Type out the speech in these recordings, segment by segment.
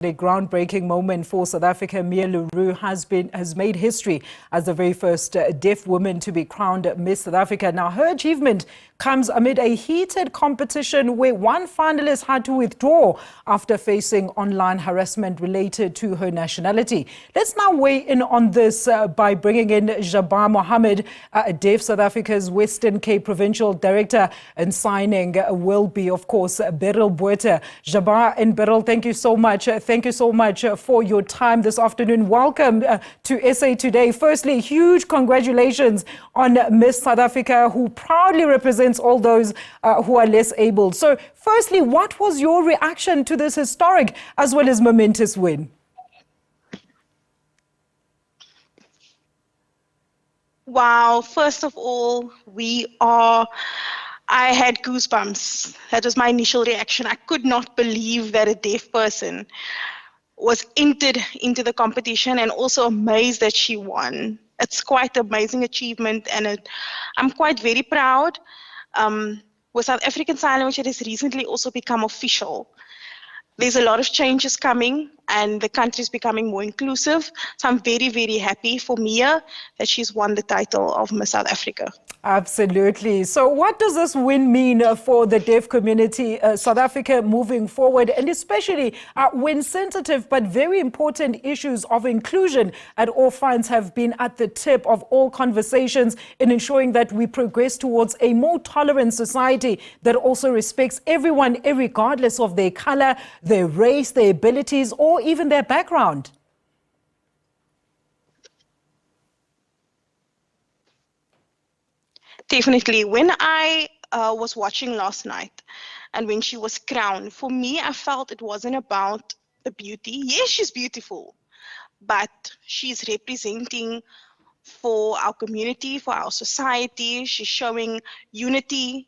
A groundbreaking moment for South Africa. Roux has made history as the very first deaf woman to be crowned Miss South Africa. Now, her achievement comes amid a heated competition where one finalist had to withdraw after facing online harassment related to her nationality. Let's now weigh in on this by bringing in Jabaar Mohamed, Deaf South Africa's Western Cape Provincial Director, and signing will be, of course, Berly Botha. Jabaar and Berly, thank you so much. Thank you so much for your time this afternoon. Welcome to SA Today. Firstly, huge congratulations on Miss South Africa, who proudly represents all those who are less able. So firstly, what was your reaction to this historic as well as momentous win? Wow, first of all, I had goosebumps. That was my initial reaction. I could not believe that a deaf person was entered into the competition, and also amazed that she won. It's quite an amazing achievement, and I'm quite very proud. With South African Sign Language, it has recently also become official. There's a lot of changes coming, and the country is becoming more inclusive. So I'm very, very happy for Mia that she's won the title of Miss South Africa. Absolutely. So what does this win mean for the deaf community, South Africa, moving forward, and especially when sensitive but very important issues of inclusion at all fronts have been at the tip of all conversations in ensuring that we progress towards a more tolerant society that also respects everyone, regardless of their color, their race, their abilities, or even their background? Definitely. When I was watching last night and when she was crowned, for me, I felt it wasn't about the beauty. Yes, she's beautiful, but she's representing for our community, for our society. She's showing unity.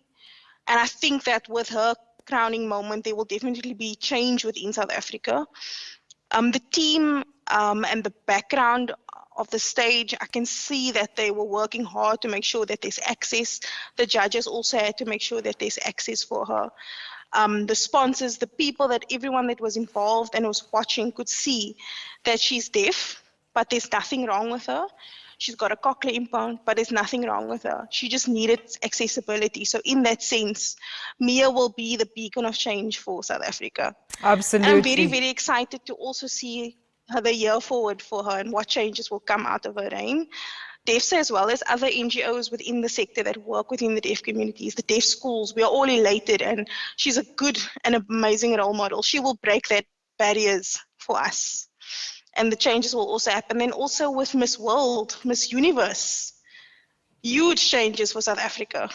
And I think that with her crowning moment, there will definitely be change within South Africa. The team and the background of the stage, I can see that they were working hard to make sure that there's access. The judges also had to make sure that there's access for her. The sponsors, the people, that everyone that was involved and was watching could see that she's deaf, but there's nothing wrong with her. She's got a cochlear implant, but there's nothing wrong with her. She just needed accessibility. So in that sense, Mia will be the beacon of change for South Africa. Absolutely. And I'm very, very excited to also see the year forward for her and what changes will come out of her reign. DEFSA, as well as other NGOs within the sector that work within the deaf communities, the deaf schools, we are all elated, and she's a good and amazing role model. She will break that barriers for us, and the changes will also happen. Then also with Miss World, Miss Universe, huge changes for South Africa.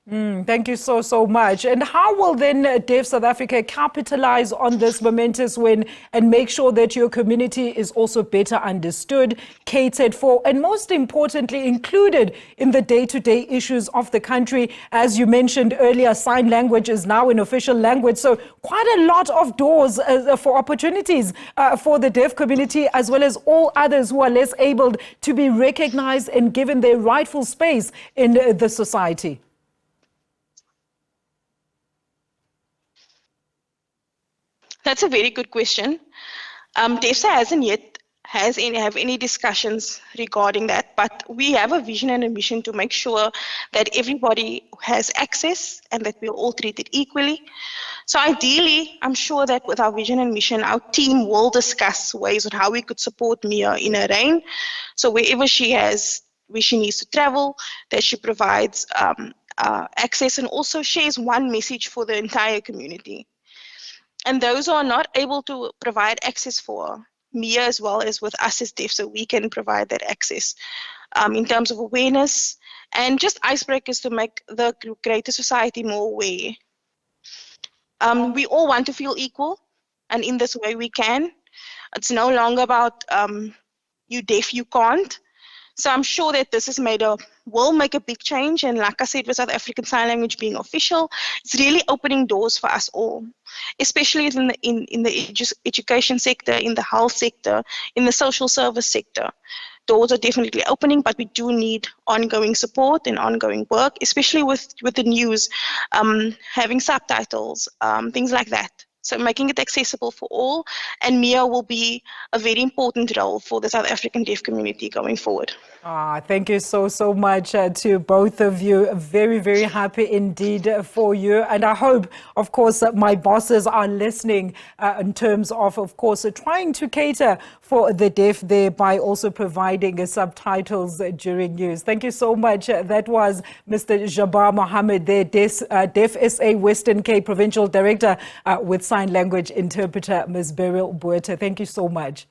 Thank you so much. And how will then Deaf South Africa capitalize on this momentous win and make sure that your community is also better understood, catered for, and most importantly, included in the day-to-day issues of the country? As you mentioned earlier, sign language is now an official language. So quite a lot of doors for opportunities for the deaf community, as well as all others who are less able to be recognized and given their rightful space in the society. That's a very good question. DEFSA hasn't yet have any discussions regarding that, but we have a vision and a mission to make sure that everybody has access and that we're all treated equally. So ideally, I'm sure that with our vision and mission, our team will discuss ways on how we could support Mia in her reign. So wherever she needs to travel, that she provides access and also shares one message for the entire community. And those who are not able to provide access for Mia, as well as with us as deaf, so we can provide that access in terms of awareness and just icebreakers to make the greater society more aware. We all want to feel equal, and in this way we can. It's no longer about you deaf, you can't. So I'm sure that this will make a big change. And like I said, with South African Sign Language being official, it's really opening doors for us all, especially in the education sector, in the health sector, in the social service sector. Doors are definitely opening, but we do need ongoing support and ongoing work, especially with the news, having subtitles, things like that. So making it accessible for all, and MIA will be a very important role for the South African deaf community going forward. Thank you so much to both of you. Very, very happy indeed for you. And I hope, of course, that my bosses are listening in terms of course, trying to cater for the deaf there by also providing subtitles during news. Thank you so much. That was Mr. Jabaar Mohamed, there, Deaf SA Western Cape Provincial Director with Sign Language Interpreter, Ms. Berly Botha. Thank you so much.